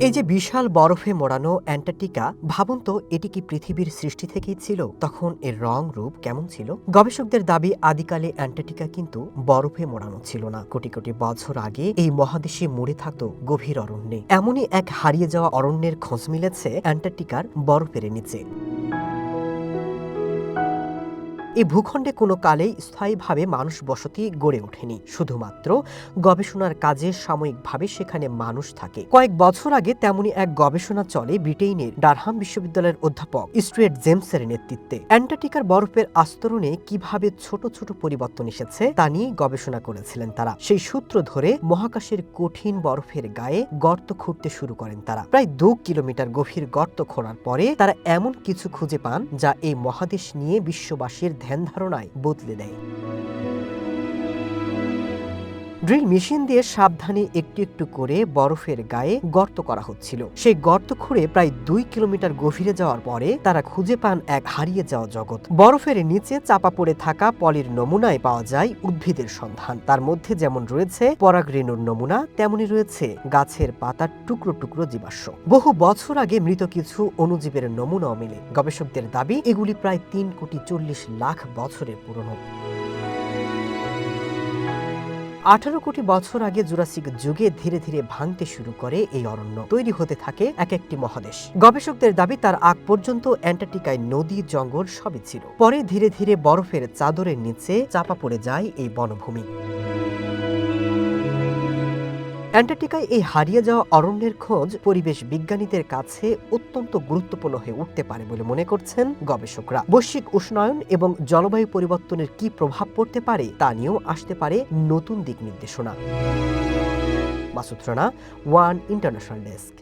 এই যে বিশাল বরফে মোড়ানো অ্যান্টার্কটিকা, ভাবুন তো এটি কি পৃথিবীর সৃষ্টি থেকেই ছিল? তখন এর রং রূপ কেমন ছিল? গবেষকদের দাবি, আদিকালে অ্যান্টার্কটিকা কিন্তু বরফে মোড়ানো ছিল না। কোটি কোটি বছর আগে এই মহাদেশে মুড়ে থাকত গভীর অরণ্যে। এমনই এক হারিয়ে যাওয়া অরণ্যের খোঁজ মিলেছে অ্যান্টার্কটিকার বরফের নিচে। এই ভূখণ্ডে কোনো কালেই স্থায়ীভাবে মানুষ বসতি গড়ে ওঠেনি। শুধুমাত্র গবেষণার কাজে সাময়িকভাবে সেখানে মানুষ থাকে। কয়েক বছর আগে তেমনি এক গবেষণা চলে ব্রিটেনের ডারহাম বিশ্ববিদ্যালয়ের অধ্যাপক স্টুয়ার্ট জেমসের নেতৃত্বে। অ্যান্টার্কটিকার বরফের আস্তরণে কিভাবে ছোট ছোট পরিবর্তন এসেছে তা নিয়ে গবেষণা করেছিলেন তারা। সেই সূত্র ধরে মহাকাশের কঠিন বরফের গায়ে গর্ত খুঁড়তে শুরু করেন তারা। প্রায় 2 কিলোমিটার গভীর গর্ত খোঁড়ার পরে তারা এমন কিছু খুঁজে পান যা এই মহাদেশ নিয়ে বিশ্ববাসীর ধ্যান ধারণায় বদলে দেয়। ড্রিল মেশিন দিয়ে সাবধানে একটু একটু করে বরফের গায়ে গর্ত করা হচ্ছিল। সেই গর্ত খুঁড়ে প্রায় 2 কিলোমিটার গভীরে যাওয়ার পরে তারা খুঁজে পান এক হারিয়ে যাওয়া জগৎ। বরফের নিচে চাপা পড়ে থাকা পলির নমুনায় পাওয়া যায় উদ্ভিদের সন্ধান। তার মধ্যে যেমন রয়েছে পরাগরেণুর নমুনা, তেমনি রয়েছে গাছের পাতার টুকরো টুকরো জীবাশ্ম। বহু বছর আগে মৃত কিছু অণুজীবের নমুনাও মেলে। গবেষকদের দাবি, এগুলি প্রায় 3,40,00,000 বছরের পুরনো। 18 কোটি বছর আগে জুরাসিক যুগে ধীরে ধীরে ভাঙতে শুরু করে এই অরণ্য। তৈরি হতে থাকে এক একটি মহাদেশ। গবেষকদের দাবি, তার আগ পর্যন্ত অ্যান্টার্কটিকায় নদী, জঙ্গল সবই ছিল। পরে ধীরে ধীরে বরফের চাদরের নিচে চাপা পড়ে যায় এই বনভূমি। অ্যান্টার্কটিকায় এই হারিয়ে যাওয়া অরণ্যের খোঁজ পরিবেশ বিজ্ঞানীদের কাছে অত্যন্ত গুরুত্বপূর্ণ হয়ে উঠতে পারে বলে মনে করছেন গবেষকরা। বৈশ্বিক উষ্ণায়ন এবং জলবায়ু পরিবর্তনের কি প্রভাব পড়তে পারে তা নিয়েও আসতে পারে নতুন দিক নির্দেশনা। Masud Rana, one international desk.